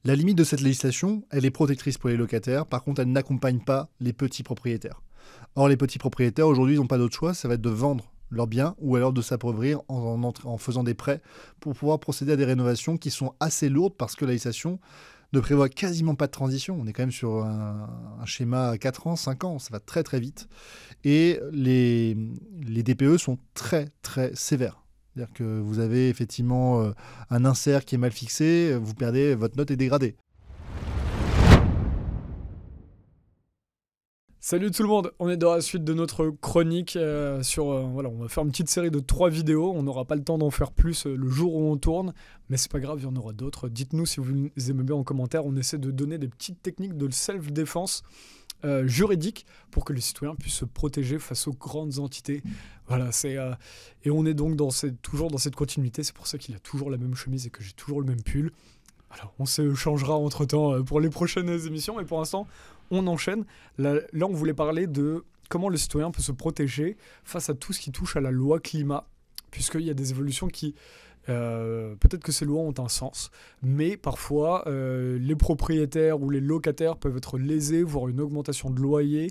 La limite de cette législation, elle est protectrice pour les locataires, par contre elle n'accompagne pas les petits propriétaires. Or les petits propriétaires aujourd'hui ils n'ont pas d'autre choix, ça va être de vendre leurs biens ou alors de s'appauvrir en faisant des prêts pour pouvoir procéder à des rénovations qui sont assez lourdes parce que la législation ne prévoit quasiment pas de transition. On est quand même sur un schéma à 4 ans, 5 ans, ça va très très vite. Et les DPE sont très très sévères. C'est-à-dire que vous avez effectivement un insert qui est mal fixé, vous perdez, votre note est dégradée. Salut tout le monde, on est dans la suite de notre chronique voilà, on va faire une petite série de 3 vidéos, on n'aura pas le temps d'en faire plus le jour où on tourne, mais c'est pas grave, il y en aura d'autres. Dites-nous si vous aimez bien en commentaire, on essaie de donner des petites techniques de self-défense juridique pour que les citoyens puissent se protéger face aux grandes entités. Voilà, et on est donc toujours dans cette continuité, c'est pour ça qu'il a toujours la même chemise et que j'ai toujours le même pull. Alors, on se changera entre-temps pour les prochaines émissions, mais pour l'instant, on enchaîne. Là, on voulait parler de comment le citoyen peut se protéger face à tout ce qui touche à la loi climat, puisqu'il y a des évolutions qui... peut-être que ces lois ont un sens, mais parfois, les propriétaires ou les locataires peuvent être lésés, voire une augmentation de loyer.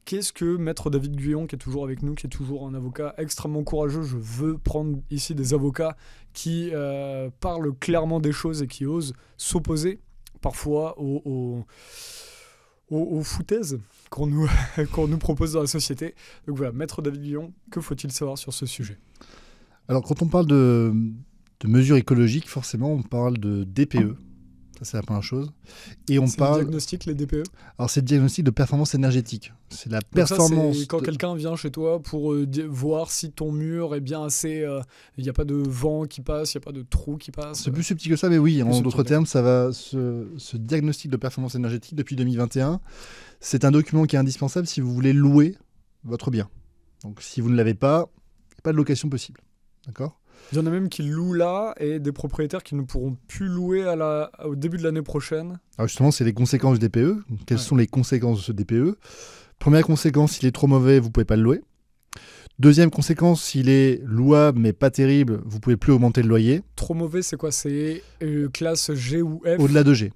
Qu'est-ce que Maître David Guyon, qui est toujours avec nous, qui est toujours un avocat extrêmement courageux, je veux prendre ici des avocats qui parlent clairement des choses et qui osent s'opposer parfois aux foutaises qu'on nous propose dans la société. Donc voilà, Maître David Guyon, que faut-il savoir sur ce sujet ? Alors quand on parle de mesures écologiques, forcément on parle de DPE. Ça, c'est la première chose. Et c'est le diagnostic, les DPE. Alors, c'est le diagnostic de performance énergétique. C'est la performance... Ça, c'est quand quelqu'un vient chez toi pour voir si ton mur est bien assez... Il n'y a pas de vent qui passe, il n'y a pas de trou qui passe. C'est plus subtil que ça, mais oui. En d'autres termes, ça va... Ce diagnostic de performance énergétique, depuis 2021, c'est un document qui est indispensable si vous voulez louer votre bien. Donc, si vous ne l'avez pas, il n'y a pas de location possible. D'accord ? Il y en a même qui louent là et des propriétaires qui ne pourront plus louer au début de l'année prochaine. Alors justement, c'est les conséquences du DPE. Quelles sont les conséquences de ce DPE ? Première conséquence, s'il est trop mauvais, vous ne pouvez pas le louer. Deuxième conséquence, s'il est louable mais pas terrible, vous ne pouvez plus augmenter le loyer. Trop mauvais, c'est quoi ? C'est classe G ou F ? Au-delà de G.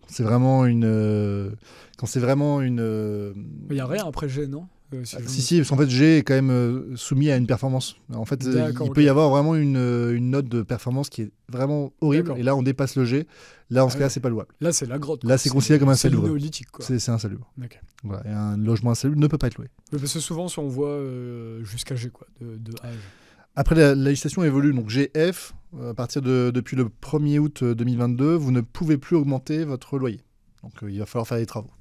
C'est vraiment une... Quand c'est vraiment une... Il n'y a rien après G, non ? Si, parce qu'en fait, G est quand même soumis à une performance. En fait, il peut y avoir vraiment une note de performance qui est vraiment horrible. Et là, on dépasse le G. Là, en ce cas, c'est pas louable. Là, c'est la grotte. Là, c'est considéré comme insalubre. C'est néolithique, quoi. C'est insalubre. Okay. Voilà. Et un logement insalubre ne peut pas être loué. Mais parce que souvent, si on voit jusqu'à G, quoi, de âge. Après, la législation évolue. Donc, GF, à partir depuis le 1er août 2022, vous ne pouvez plus augmenter votre loyer. Donc, il va falloir faire des travaux.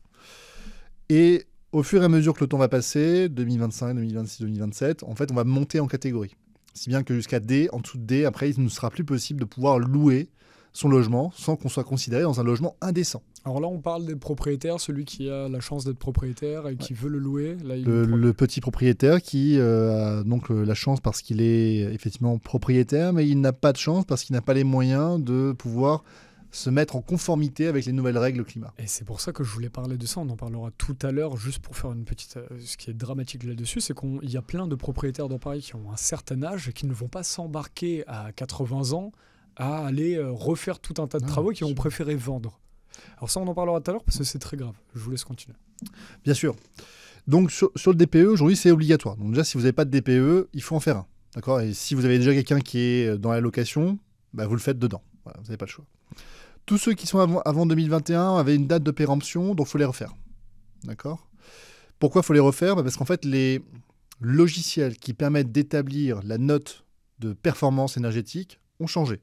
Et au fur et à mesure que le temps va passer, 2025, 2026, 2027, en fait, on va monter en catégorie. Si bien que jusqu'à D, en dessous de D, après, il ne sera plus possible de pouvoir louer son logement sans qu'on soit considéré dans un logement indécent. Alors là, on parle des propriétaires, celui qui a la chance d'être propriétaire et qui veut le louer. Là, le petit propriétaire qui a donc la chance parce qu'il est effectivement propriétaire, mais il n'a pas de chance parce qu'il n'a pas les moyens de pouvoir se mettre en conformité avec les nouvelles règles climat. Et c'est pour ça que je voulais parler de ça, on en parlera tout à l'heure, juste pour faire une petite... ce qui est dramatique là-dessus, c'est qu'il y a plein de propriétaires dans Paris qui ont un certain âge et qui ne vont pas s'embarquer à 80 ans à aller refaire tout un tas de travaux qui vont préférer vendre. Alors ça, on en parlera tout à l'heure parce que c'est très grave. Je vous laisse continuer. Bien sûr. Donc sur le DPE, aujourd'hui, c'est obligatoire. Donc déjà, si vous n'avez pas de DPE, il faut en faire un. D'accord ? Et si vous avez déjà quelqu'un qui est dans la location, bah, vous le faites dedans. Voilà, vous n'avez pas le choix. Tous ceux qui sont avant 2021 avaient une date de péremption, donc il faut les refaire. D'accord ? Pourquoi il faut les refaire ? Parce qu'en fait, les logiciels qui permettent d'établir la note de performance énergétique ont changé.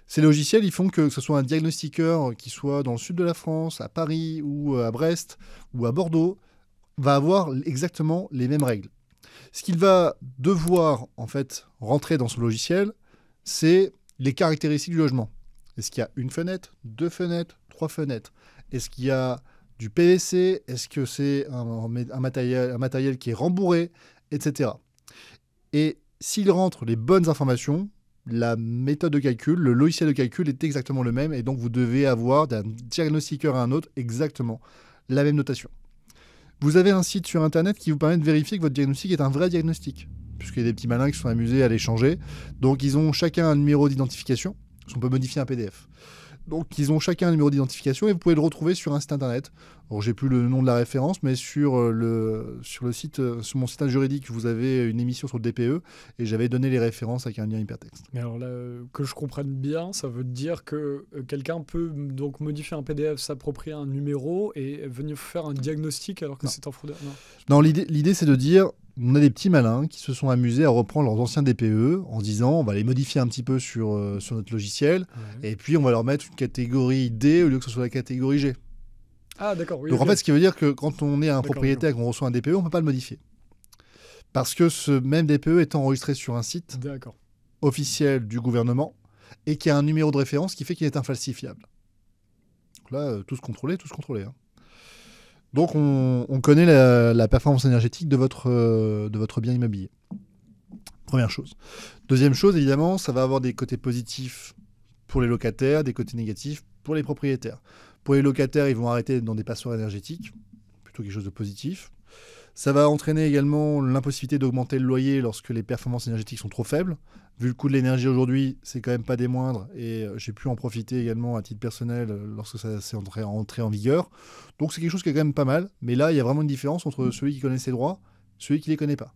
Ces logiciels, ils font que ce soit un diagnostiqueur qui soit dans le sud de la France, à Paris ou à Brest ou à Bordeaux, va avoir exactement les mêmes règles. Ce qu'il va devoir en fait rentrer dans ce logiciel, c'est les caractéristiques du logement. Est-ce qu'il y a une fenêtre, 2 fenêtres, 3 fenêtres ? Est-ce qu'il y a du PVC ? Est-ce que c'est un matériel qui est rembourré, etc. Et s'il rentre les bonnes informations, la méthode de calcul, le logiciel de calcul est exactement le même et donc vous devez avoir d'un diagnostiqueur à un autre exactement la même notation. Vous avez un site sur Internet qui vous permet de vérifier que votre diagnostic est un vrai diagnostic, puisqu'il y a des petits malins qui se sont amusés à les changer. Donc ils ont chacun un numéro d'identification. On peut modifier un PDF. Donc, ils ont chacun un numéro d'identification et vous pouvez le retrouver sur un site internet. Alors, j'ai plus le nom de la référence, mais sur le site, sur mon site juridique, vous avez une émission sur le DPE et j'avais donné les références avec un lien hypertexte. Mais alors là, que je comprenne bien, ça veut dire que quelqu'un peut donc modifier un PDF, s'approprier un numéro et venir faire un diagnostic alors que Non. c'est un fraudeur. Non. Non, l'idée, c'est de dire, on a des petits malins qui se sont amusés à reprendre leurs anciens DPE en se disant, on va les modifier un petit peu sur notre logiciel Ouais. et puis on va leur mettre une catégorie D au lieu que ce soit la catégorie G. Ah d'accord, oui. Donc ok. en fait, ce qui veut dire que quand on est un D'accord, propriétaire et qu'on reçoit un DPE, on ne peut pas le modifier. Parce que ce même DPE est enregistré sur un site D'accord. officiel du gouvernement et qui a un numéro de référence qui fait qu'il est infalsifiable. Donc là, tous contrôlés. Hein. Donc on connaît la performance énergétique de votre bien immobilier. Première chose. Deuxième chose, évidemment, ça va avoir des côtés positifs pour les locataires, des côtés négatifs pour les propriétaires. Pour les locataires, ils vont arrêter dans des passoires énergétiques, plutôt quelque chose de positif. Ça va entraîner également l'impossibilité d'augmenter le loyer lorsque les performances énergétiques sont trop faibles. Vu le coût de l'énergie aujourd'hui, c'est quand même pas des moindres et j'ai pu en profiter également à titre personnel lorsque ça s'est entré en vigueur. Donc c'est quelque chose qui est quand même pas mal. Mais là, il y a vraiment une différence entre celui qui connaît ses droits et celui qui les connaît pas.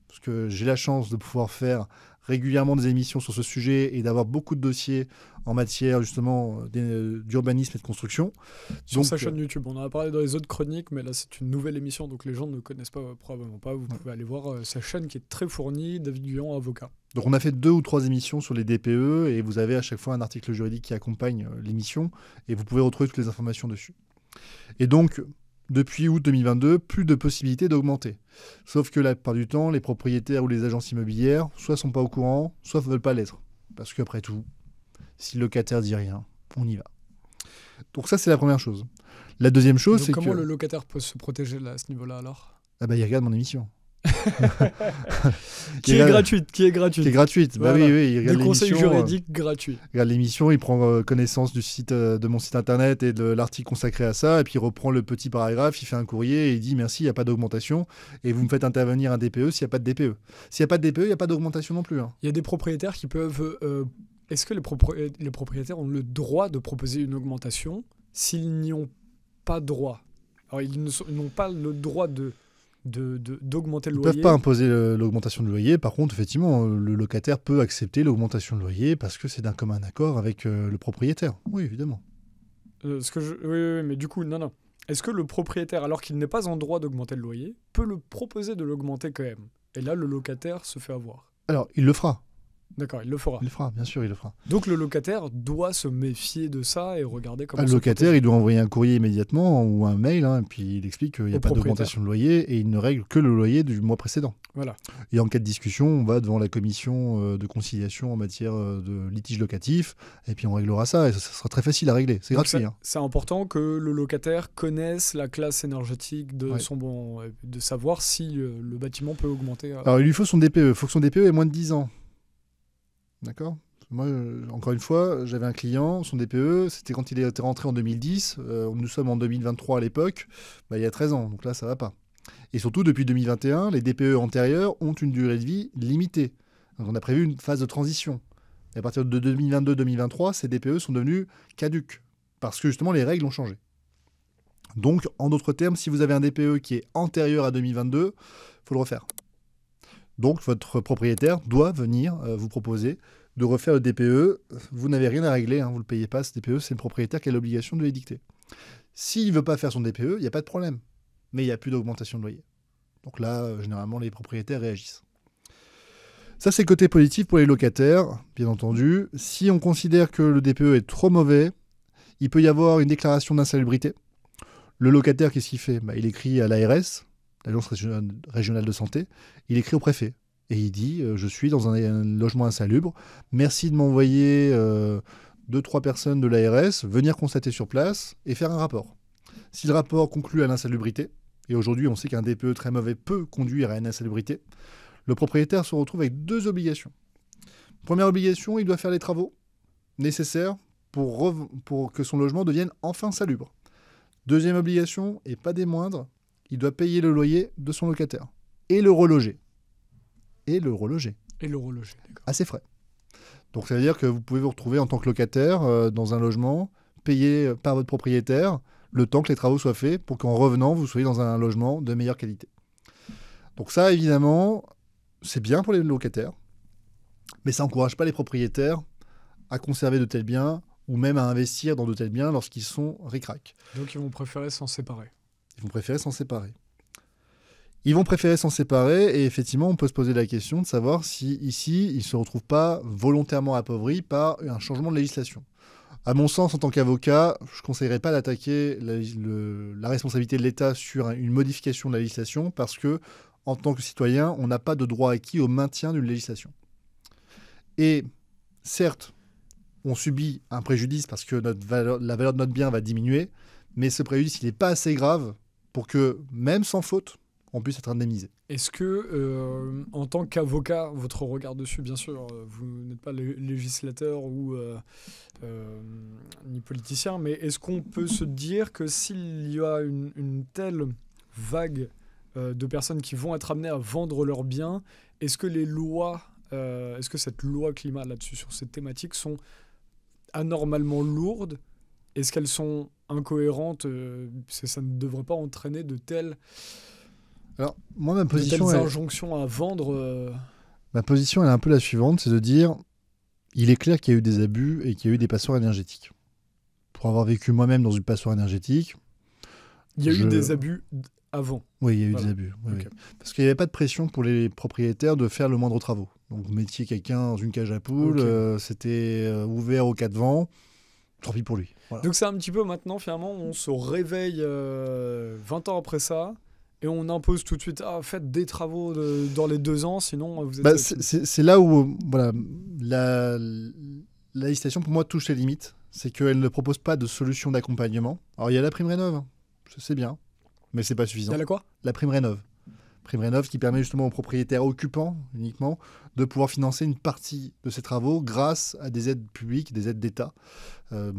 Parce que j'ai la chance de pouvoir faire régulièrement des émissions sur ce sujet et d'avoir beaucoup de dossiers en matière justement d'urbanisme et de construction. Sur Donc, sa chaîne YouTube, on en a parlé dans les autres chroniques, mais là c'est une nouvelle émission, donc les gens ne connaissent pas probablement pas. Vous pouvez aller voir sa chaîne qui est très fournie, David Guyon, avocat. Donc on a fait 2 ou 3 émissions sur les DPE et vous avez à chaque fois un article juridique qui accompagne l'émission et vous pouvez retrouver toutes les informations dessus. Et donc, depuis août 2022, plus de possibilités d'augmenter. Sauf que la plupart du temps, les propriétaires ou les agences immobilières, soit sont pas au courant, soit ne veulent pas l'être. Parce qu'après tout, si le locataire dit rien, on y va. Donc ça, c'est la première chose. La deuxième chose, Donc c'est comment que... le locataire peut se protéger là, à ce niveau-là alors Ah bah, il regarde mon émission. Qui est gratuite. Qui est gratuite. Voilà. Bah oui, il regarde Des conseils l'émission, juridiques gratuits. il regarde l'émission, il prend connaissance du site, de mon site internet et de l'article consacré à ça, et puis il reprend le petit paragraphe, il fait un courrier et il dit merci, il n'y a pas d'augmentation, et vous me faites intervenir un DPE s'il n'y a pas de DPE. S'il n'y a pas de DPE, il n'y a pas d'augmentation non plus. Hein. Il y a des propriétaires qui peuvent... Est-ce que les propriétaires ont le droit de proposer une augmentation s'ils n'y ont pas droit? Alors ils n'ont pas le droit d'augmenter le Ils ne loyer. peuvent pas imposer l'augmentation de loyer, par contre, effectivement, le locataire peut accepter l'augmentation de loyer parce que c'est d'un commun accord avec le propriétaire. Oui, évidemment. Oui, mais du coup, non. Est-ce que le propriétaire, alors qu'il n'est pas en droit d'augmenter le loyer, peut le proposer de l'augmenter quand même? Et là, le locataire se fait avoir. Alors, il le fera. D'accord, il le fera. Il le fera, bien sûr, il le fera. Donc le locataire doit se méfier de ça et regarder comment Le se locataire, protéger. il doit envoyer un courrier immédiatement ou un mail, et puis il explique qu'il n'y a Au pas propriétaire. d'augmentation de loyer et il ne règle que le loyer du mois précédent. Voilà. Et en cas de discussion, on va devant la commission de conciliation en matière de litige locatif et puis on réglera ça et ça sera très facile à régler. C'est Donc gratuit. c'est important que le locataire connaisse la classe énergétique de son bon, de savoir si le bâtiment peut augmenter. Alors il lui faut son DPE. Il faut que son DPE ait moins de 10 ans. D'accord ? Moi, encore une fois, j'avais un client, son DPE, c'était quand il était rentré en 2010. Nous sommes en 2023 à l'époque. Il y a 13 ans, donc là, ça va pas. Et surtout, depuis 2021, les DPE antérieurs ont une durée de vie limitée. Donc, on a prévu une phase de transition. Et à partir de 2022-2023, ces DPE sont devenus caducs. Parce que justement, les règles ont changé. Donc, en d'autres termes, si vous avez un DPE qui est antérieur à 2022, il faut le refaire. Donc, votre propriétaire doit venir vous proposer de refaire le DPE. Vous n'avez rien à régler, vous ne le payez pas, ce DPE, c'est le propriétaire qui a l'obligation de l'édicter. S'il ne veut pas faire son DPE, il n'y a pas de problème. Mais il n'y a plus d'augmentation de loyer. Donc là, généralement, les propriétaires réagissent. Ça, c'est le côté positif pour les locataires, bien entendu. Si on considère que le DPE est trop mauvais, il peut y avoir une déclaration d'insalubrité. Le locataire, qu'est-ce qu'il fait ? Il écrit à l'ARS, l'Agence régionale de santé, il écrit au préfet. Et il dit, je suis dans un logement insalubre, merci de m'envoyer 2-3 personnes de l'ARS, venir constater sur place et faire un rapport. Si le rapport conclut à l'insalubrité, et aujourd'hui on sait qu'un DPE très mauvais peut conduire à une insalubrité, le propriétaire se retrouve avec 2 obligations. Première obligation, il doit faire les travaux nécessaires pour que son logement devienne enfin salubre. Deuxième obligation, et pas des moindres, il doit payer le loyer de son locataire et le reloger. D'accord. À ses frais. Donc ça veut dire que vous pouvez vous retrouver en tant que locataire dans un logement, payé par votre propriétaire, le temps que les travaux soient faits pour qu'en revenant, vous soyez dans un logement de meilleure qualité. Donc ça, évidemment, c'est bien pour les locataires, mais ça n'encourage pas les propriétaires à conserver de tels biens ou même à investir dans de tels biens lorsqu'ils sont ric-rac. Donc ils vont préférer s'en séparer. Ils vont préférer s'en séparer. Et effectivement, on peut se poser la question de savoir si ici, ils ne se retrouvent pas volontairement appauvris par un changement de législation. À mon sens, en tant qu'avocat, je ne conseillerais pas d'attaquer la responsabilité de l'État sur une modification de la législation parce que, en tant que citoyen, on n'a pas de droit acquis au maintien d'une législation. Et certes, on subit un préjudice parce que la valeur de notre bien va diminuer, mais ce préjudice, il n'est pas assez grave pour que, même sans faute, on puisse être indemnisé. Est-ce que, en tant qu'avocat, votre regard dessus, bien sûr, vous n'êtes pas législateur ou ni politicien, mais est-ce qu'on peut se dire que s'il y a une telle vague de personnes qui vont être amenées à vendre leurs biens, est-ce que les lois, est-ce que cette loi climat là-dessus, sur cette thématique, sont anormalement lourdes? Est-ce qu'elles sont incohérentes? Ça ne devrait pas entraîner de telles... Alors, moi, ma position, injonctions à vendre. Ma position, elle est un peu la suivante, c'est de dire, il est clair qu'il y a eu des abus et qu'il y a eu des passoires énergétiques. Pour avoir vécu moi-même dans une passoire énergétique... Il y a eu des abus avant. Oui, il y a eu des abus. Oui, Okay. oui. Parce qu'il n'y avait pas de pression pour les propriétaires de faire le moindre travaux. Donc, vous mettiez quelqu'un dans une cage à poules, c'était ouvert aux 4 vents, tant pis pour lui. Voilà. Donc c'est un petit peu maintenant, finalement, on se réveille 20 ans après ça, et on impose tout de suite, faites des travaux dans les 2 ans, sinon vous êtes... C'est là où voilà, la législation, pour moi, touche les limites. C'est qu'elle ne propose pas de solution d'accompagnement. Alors, il y a la prime rénov', c'est bien, mais c'est pas suffisant. Il y a la quoi ? La prime rénov'. Prime rénov' qui permet justement aux propriétaires occupants, uniquement, de pouvoir financer une partie de ces travaux grâce à des aides publiques, des aides d'État,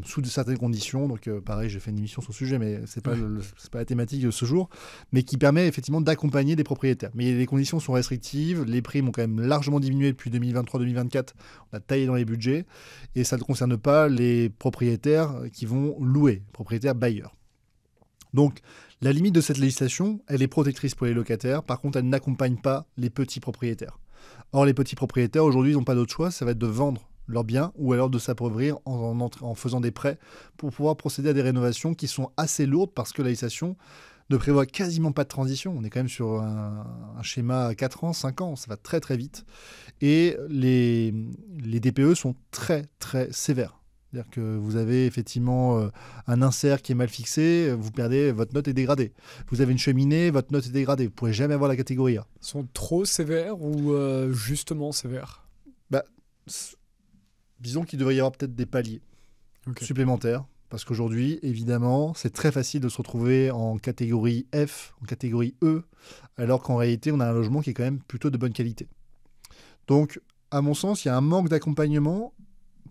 sous de certaines conditions. Donc, pareil, j'ai fait une émission sur ce sujet, mais c'est pas la thématique de ce jour, mais qui permet effectivement d'accompagner des propriétaires. Mais les conditions sont restrictives, les primes ont quand même largement diminué depuis 2023-2024, on a taillé dans les budgets, et ça ne concerne pas les propriétaires qui vont louer, propriétaires bailleurs. Donc, la limite de cette législation, elle est protectrice pour les locataires. Par contre, elle n'accompagne pas les petits propriétaires. Or, les petits propriétaires, aujourd'hui, ils n'ont pas d'autre choix. Ça va être de vendre leurs biens ou alors de s'appauvrir en faisant des prêts pour pouvoir procéder à des rénovations qui sont assez lourdes parce que la législation ne prévoit quasiment pas de transition. On est quand même sur un schéma à 4 ans, 5 ans. Ça va très, très vite. Et les DPE sont très, très sévères. C'est-à-dire que vous avez effectivement un insert qui est mal fixé, vous perdez, votre note est dégradée. Vous avez une cheminée, votre note est dégradée. Vous ne pourrez jamais avoir la catégorie A. Ils sont trop sévères ou justement sévères ? Disons qu'il devrait y avoir peut-être des paliers supplémentaires. Parce qu'aujourd'hui, évidemment, c'est très facile de se retrouver en catégorie F, en catégorie E, alors qu'en réalité, on a un logement qui est quand même plutôt de bonne qualité. Donc, à mon sens, il y a un manque d'accompagnement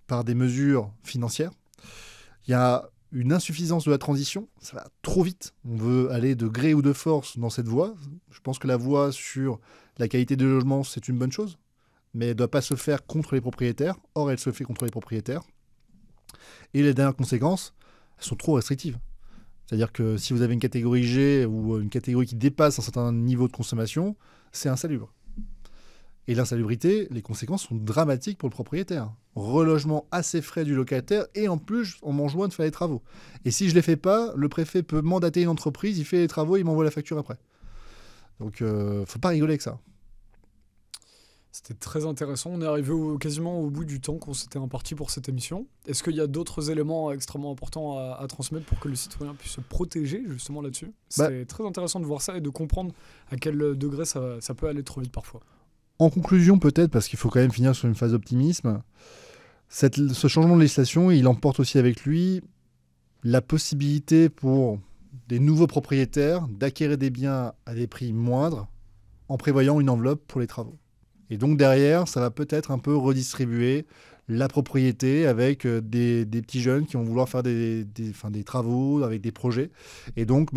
par des mesures financières. Il y a une insuffisance de la transition. Ça va trop vite. On veut aller de gré ou de force dans cette voie. Je pense que la voie sur la qualité du logement, c'est une bonne chose, mais elle ne doit pas se faire contre les propriétaires. Or, elle se fait contre les propriétaires. Et les dernières conséquences, elles sont trop restrictives. C'est-à-dire que si vous avez une catégorie G ou une catégorie qui dépasse un certain niveau de consommation, c'est insalubre. Et l'insalubrité, les conséquences sont dramatiques pour le propriétaire. Relogement assez frais du locataire et en plus, on m'enjoint de faire les travaux. Et si je ne les fais pas, le préfet peut mandater une entreprise, il fait les travaux, il m'envoie la facture après. Donc, faut pas rigoler avec ça. C'était très intéressant. On est arrivé quasiment au bout du temps qu'on s'était imparti pour cette émission. Est-ce qu'il y a d'autres éléments extrêmement importants à transmettre pour que le citoyen puisse se protéger justement là-dessus ? C'est très intéressant de voir ça et de comprendre à quel degré ça peut aller trop vite parfois. En conclusion, peut-être, parce qu'il faut quand même finir sur une phase d'optimisme, ce changement de législation, il emporte aussi avec lui la possibilité pour des nouveaux propriétaires d'acquérir des biens à des prix moindres en prévoyant une enveloppe pour les travaux. Et donc derrière, ça va peut-être un peu redistribuer la propriété avec des petits jeunes qui vont vouloir faire des travaux avec des projets. Et donc,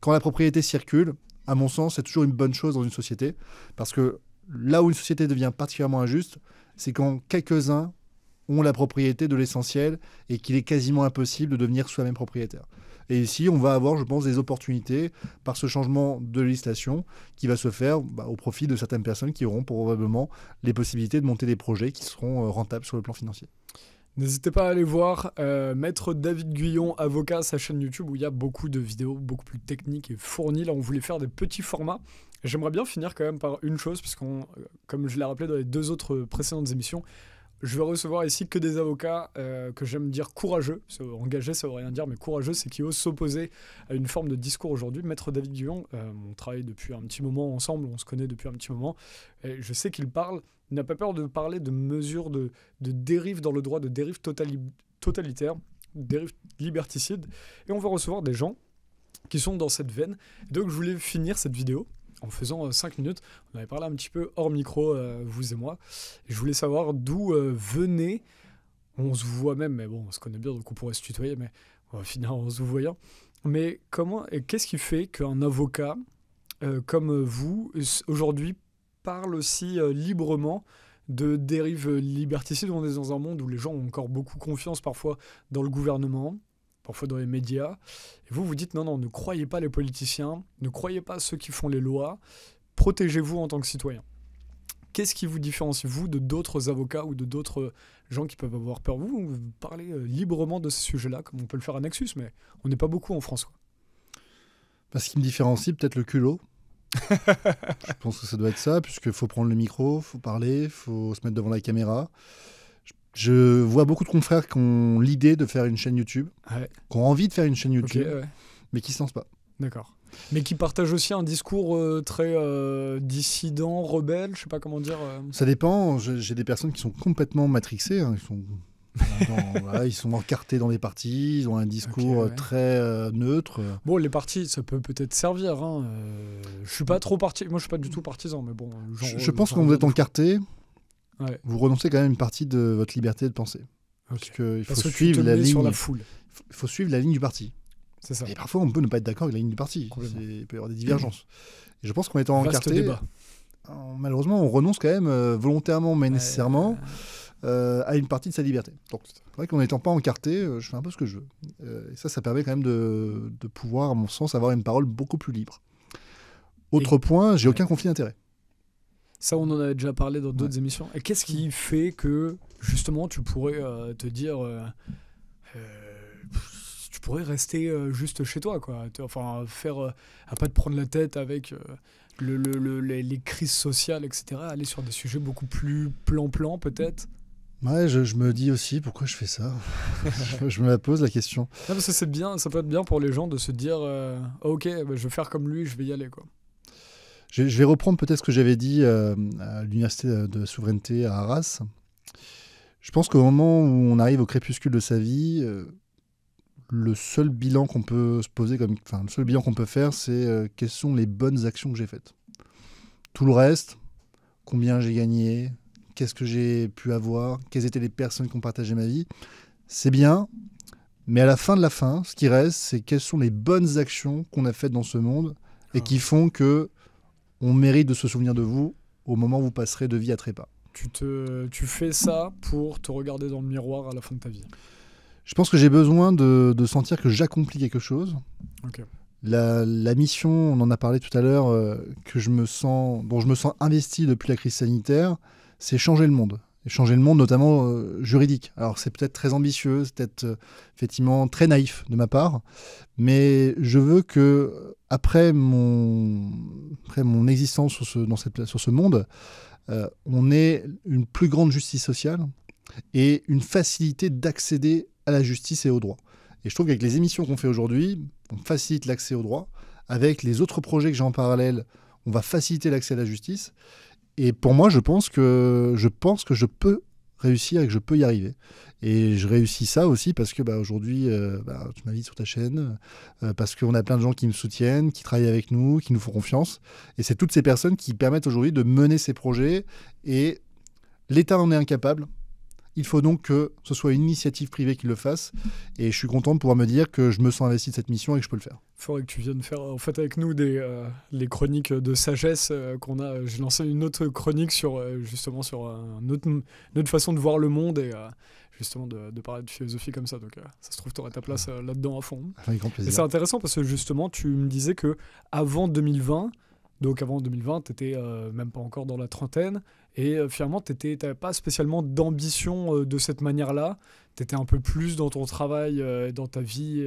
quand la propriété circule, à mon sens, c'est toujours une bonne chose dans une société. Parce que là où une société devient particulièrement injuste, c'est quand quelques-uns ont la propriété de l'essentiel et qu'il est quasiment impossible de devenir soi-même propriétaire. Et ici, on va avoir, je pense, des opportunités par ce changement de législation qui va se faire au profit de certaines personnes qui auront probablement les possibilités de monter des projets qui seront rentables sur le plan financier. N'hésitez pas à aller voir Maître David Guyon, avocat, sa chaîne YouTube où il y a beaucoup de vidéos beaucoup plus techniques et fournies. Là, on voulait faire des petits formats. J'aimerais bien finir quand même par une chose, puisqu'on, comme je l'ai rappelé dans les 2 autres précédentes émissions, je vais recevoir ici que des avocats que j'aime dire courageux. Engagé, ça veut rien dire, mais courageux, c'est qui osent s'opposer à une forme de discours aujourd'hui. Maître David Guyon, on travaille depuis un petit moment ensemble, on se connaît depuis un petit moment, et je sais qu'il parle. Il n'a pas peur de parler de mesures de dérive dans le droit, de dérive totalitaire, dérive liberticide. Et on va recevoir des gens qui sont dans cette veine. Donc je voulais finir cette vidéo en faisant 5 minutes. On avait parlé un petit peu hors micro, vous et moi. Et je voulais savoir d'où venait, on se voit même, mais bon, on se connaît bien, donc on pourrait se tutoyer, mais on va finir en se voyant. Mais comment et qu'est-ce qui fait qu'un avocat comme vous, aujourd'hui, parle aussi librement de dérives liberticides? On est dans un monde où les gens ont encore beaucoup confiance parfois dans le gouvernement, parfois dans les médias. Et vous, vous dites non, ne croyez pas les politiciens, ne croyez pas ceux qui font les lois, protégez-vous en tant que citoyen. Qu'est-ce qui vous différencie, vous, de d'autres avocats ou de d'autres gens qui peuvent avoir peur? Vous parlez librement de ces sujets-là, comme on peut le faire à Nexus, mais on n'est pas beaucoup en France, quoi. Ce qui me différencie, peut-être le culot. Je pense que ça doit être ça, puisqu'il faut prendre le micro, il faut parler, il faut se mettre devant la caméra. Je vois beaucoup de confrères qui ont l'idée de faire une chaîne YouTube, qui ont envie de faire une chaîne YouTube, mais qui ne se lancent pas. D'accord. Mais qui partagent aussi un discours très dissident, rebelle, je ne sais pas comment dire. Ça dépend. J'ai des personnes qui sont complètement matrixées. Ils sont... ils sont encartés dans les partis, ils ont un discours très neutre. Bon, les partis, ça peut peut-être servir. Je suis pas trop parti. Moi, je suis pas du tout partisan, mais bon. Je pense que quand vous êtes encarté, vous renoncez quand même une partie de votre liberté de penser. Parce qu'il faut suivre la ligne. Sur la foule. Il faut suivre la ligne du parti. C'est ça. Et parfois, on peut ne pas être d'accord avec la ligne du parti. Il peut y avoir des divergences. Et je pense qu'en étant encarté, malheureusement, on renonce quand même volontairement, mais nécessairement. À une partie de sa liberté. Donc, c'est vrai qu'en n'étant pas encarté, je fais un peu ce que je veux. Et ça permet quand même de pouvoir, à mon sens, avoir une parole beaucoup plus libre. Autre point, j'ai aucun conflit d'intérêt. Ça, on en avait déjà parlé dans d'autres émissions. Et qu'est-ce qui fait que, justement, tu pourrais te dire... tu pourrais rester juste chez toi, quoi. Enfin, à pas te prendre la tête avec... les crises sociales, etc., aller sur des sujets beaucoup plus plan-plan, peut-être. Ouais, je me dis aussi pourquoi je fais ça. Je me la pose la question. Non, parce que c'est bien, ça peut être bien pour les gens de se dire ok, je vais faire comme lui, je vais y aller, quoi. Je vais reprendre peut-être ce que j'avais dit à l'université de souveraineté à Arras. Je pense qu'au moment où on arrive au crépuscule de sa vie, le seul bilan qu'on peut se poser, le seul bilan qu'on peut faire, c'est quelles sont les bonnes actions que j'ai faites. Tout le reste, combien j'ai gagné, qu'est-ce que j'ai pu avoir, quelles étaient les personnes qui ont partagé ma vie, c'est bien, mais à la fin de la fin, ce qui reste, c'est quelles sont les bonnes actions qu'on a faites dans ce monde et qui font que on mérite de se souvenir de vous au moment où vous passerez de vie à trépas. Tu fais ça pour te regarder dans le miroir à la fin de ta vie. Je pense que j'ai besoin de sentir que j'accomplis quelque chose. Okay. La mission, on en a parlé tout à l'heure, dont je me sens investi depuis la crise sanitaire, c'est changer le monde. Et changer le monde, notamment juridique. Alors, c'est peut-être très ambitieux, c'est peut-être effectivement très naïf de ma part, mais je veux que après mon existence sur ce monde, on ait une plus grande justice sociale et une facilité d'accéder à la justice et au droit. Et je trouve qu'avec les émissions qu'on fait aujourd'hui, on facilite l'accès au droit. Avec les autres projets que j'ai en parallèle, on va faciliter l'accès à la justice. Et pour moi, je pense que je peux réussir et que je peux y arriver. Et je réussis ça aussi parce que aujourd'hui, tu m'invites sur ta chaîne, parce qu'on a plein de gens qui me soutiennent, qui travaillent avec nous, qui nous font confiance. Et c'est toutes ces personnes qui permettent aujourd'hui de mener ces projets. Et l'État en est incapable. Il faut donc que ce soit une initiative privée qui le fasse. Et je suis content de pouvoir me dire que je me sens investi de cette mission et que je peux le faire. Il faudrait que tu viennes faire en fait avec nous les chroniques de sagesse qu'on a. J'ai lancé une autre chronique sur justement sur une autre façon de voir le monde et justement de parler de philosophie comme ça. Donc ça se trouve, tu aurais ta place là-dedans à fond. Avec grand plaisir. Et c'est intéressant parce que justement, tu me disais que avant 2020, tu n'étais même pas encore dans la trentaine et finalement, tu n'avais pas spécialement d'ambition de cette manière-là. Tu étais un peu plus dans ton travail, dans ta vie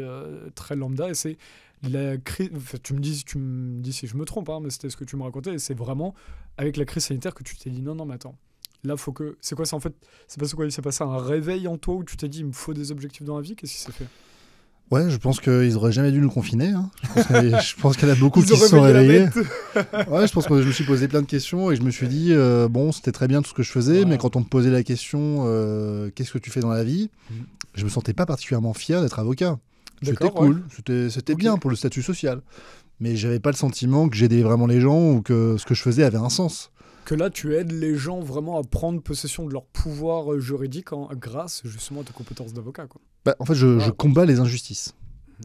très lambda. Et c'est la crise. Enfin, tu me dis si je me trompe, hein, mais c'était ce que tu me racontais. Et c'est vraiment avec la crise sanitaire que tu t'es dit non, mais attends. Là, faut que. C'est quoi ça en fait? C'est parce quoi il s'est passé un réveil en toi où tu t'es dit il me faut des objectifs dans la vie? Qu'est-ce qui s'est fait? Ouais, je pense qu'ils auraient jamais dû nous confiner. Hein. Je pense qu'il y en a beaucoup qui se sont réveillés. Ouais, je pense que je me suis posé plein de questions et je me suis dit bon, c'était très bien tout ce que je faisais, mais quand on me posait la question qu'est-ce que tu fais dans la vie, je me sentais pas particulièrement fier d'être avocat. C'était cool, c'était bien pour le statut social, mais j'avais pas le sentiment que j'aidais vraiment les gens ou que ce que je faisais avait un sens. Que là, tu aides les gens vraiment à prendre possession de leur pouvoir juridique grâce justement à tes compétences d'avocat, quoi. Bah, en fait, je combats les injustices.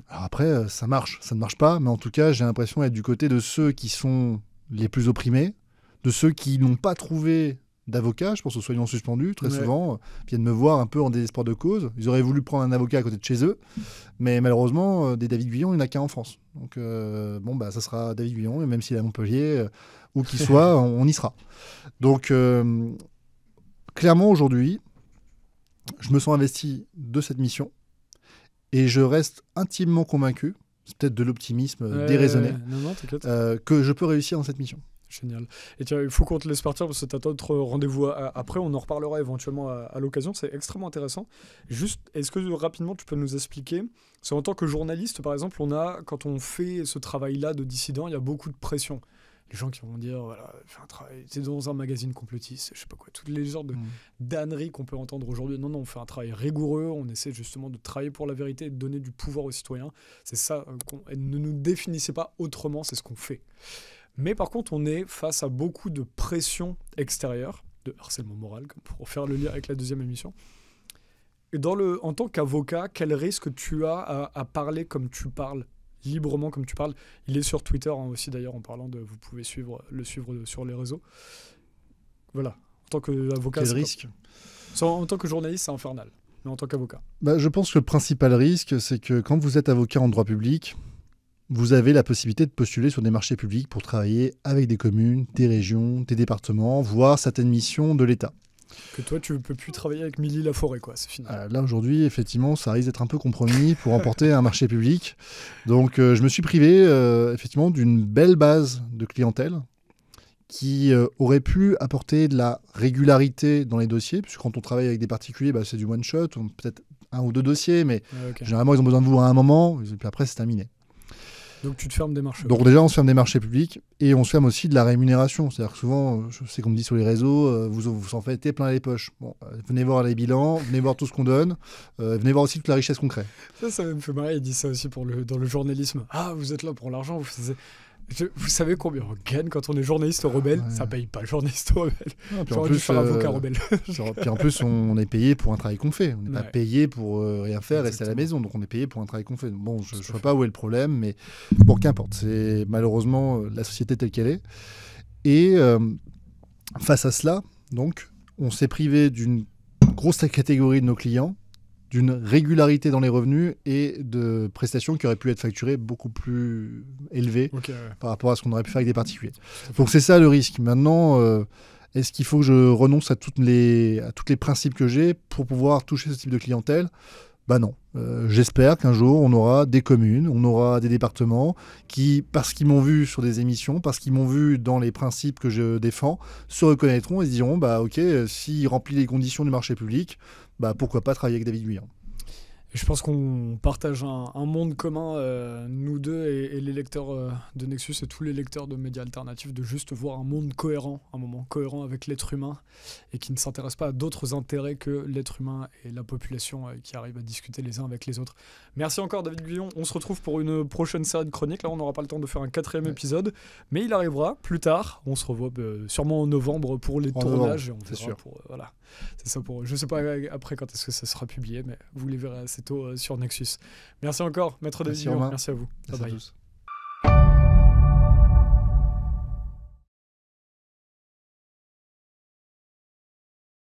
Alors après, ça marche, ça ne marche pas, mais en tout cas, j'ai l'impression d'être du côté de ceux qui sont les plus opprimés, de ceux qui n'ont pas trouvé d'avocat. Je pense aux soignants suspendus, très souvent, viennent me voir un peu en désespoir de cause. Ils auraient voulu prendre un avocat à côté de chez eux, mais malheureusement, des David Guillon, il n'y en a qu'un en France. Donc, ça sera David Guillon, et même s'il est à Montpellier, où qu'il soit, on y sera. Donc, clairement, aujourd'hui, je me sens investi de cette mission, et je reste intimement convaincu, c'est peut-être de l'optimisme déraisonné, que je peux réussir dans cette mission. Génial. Et tiens, il faut qu'on te laisse partir parce que tu as d'autres rendez-vous après. On en reparlera éventuellement à l'occasion. C'est extrêmement intéressant. Juste, est-ce que rapidement tu peux nous expliquer? C'est en tant que journaliste, par exemple, quand on fait ce travail-là de dissident, il y a beaucoup de pression. Les gens qui vont dire, voilà, fais un travail, c'est dans un magazine complotiste, je sais pas quoi, toutes les genres de d'âneries qu'on peut entendre aujourd'hui. Non, on fait un travail rigoureux, on essaie justement de travailler pour la vérité et de donner du pouvoir aux citoyens. C'est ça, ne nous définissez pas autrement, c'est ce qu'on fait. Mais par contre, on est face à beaucoup de pression extérieure, de harcèlement moral, comme pour faire le lien avec la deuxième émission. Et en tant qu'avocat, quel risque tu as à parler comme tu parles, librement comme tu parles? Il est sur Twitter aussi d'ailleurs, en parlant de... Vous pouvez le suivre sur les réseaux. Voilà. En tant qu'avocat... Quel risque? En tant que journaliste, c'est infernal. Mais en tant qu'avocat? Je pense que le principal risque, c'est que quand vous êtes avocat en droit public, vous avez la possibilité de postuler sur des marchés publics pour travailler avec des communes, des régions, des départements, voire certaines missions de l'État. Que toi, tu ne peux plus travailler avec Milly Laforêt, quoi, c'est fini. Là, aujourd'hui, effectivement, ça risque d'être un peu compromis pour remporter un marché public. Donc, je me suis privé, effectivement, d'une belle base de clientèle qui aurait pu apporter de la régularité dans les dossiers, puisque quand on travaille avec des particuliers, c'est du one-shot, peut-être un ou deux dossiers, mais généralement, ils ont besoin de vous à un moment, et puis après, c'est terminé. Donc tu te fermes des marchés. Donc déjà, on se ferme des marchés publics et on se ferme aussi de la rémunération. C'est-à-dire que souvent, je sais qu'on me dit sur les réseaux, vous en faites plein les poches. Bon, venez voir les bilans, venez voir tout ce qu'on donne, venez voir aussi toute la richesse qu'on crée. Ça me fait marrer, il dit ça aussi dans le journalisme. Ah, vous êtes là pour l'argent, vous savez combien on gagne quand on est journaliste rebelle? Ça paye pas le journaliste rebelle. J'aurais dû faire avocat rebelle. Puis en plus, on est payé pour un travail qu'on fait. On n'est pas payé pour rien faire, rester à la maison. Donc on est payé pour un travail qu'on fait. Bon, je ne vois pas où est le problème, mais bon, qu'importe. C'est malheureusement la société telle qu'elle est. Et face à cela, donc, on s'est privé d'une grosse catégorie de nos clients, d'une régularité dans les revenus et de prestations qui auraient pu être facturées beaucoup plus élevées par rapport à ce qu'on aurait pu faire avec des particuliers. Donc c'est ça le risque. Maintenant, est-ce qu'il faut que je renonce à tous les principes que j'ai pour pouvoir toucher ce type de clientèle? Non. J'espère qu'un jour, on aura des communes, on aura des départements qui, parce qu'ils m'ont vu sur des émissions, parce qu'ils m'ont vu dans les principes que je défends, se reconnaîtront et se diront, ok, s'il remplit les conditions du marché public, pourquoi pas travailler avec David Guillon. Et je pense qu'on partage un monde commun, nous deux et les lecteurs de Nexus et tous les lecteurs de médias alternatifs, de juste voir un monde cohérent, un moment cohérent avec l'être humain et qui ne s'intéresse pas à d'autres intérêts que l'être humain et la population qui arrivent à discuter les uns avec les autres. Merci encore David Guillon, on se retrouve pour une prochaine série de chroniques. Là on n'aura pas le temps de faire un 4e épisode, mais il arrivera plus tard. On se revoit sûrement en novembre pour les tournages et on verra sûr. C'est ça pour eux. Je sais pas après quand est-ce que ça sera publié, mais vous les verrez assez tôt sur Nexus. Merci encore, Maître de Merci, Vivre. Romain. Merci à vous. Merci Bye à bye. tous.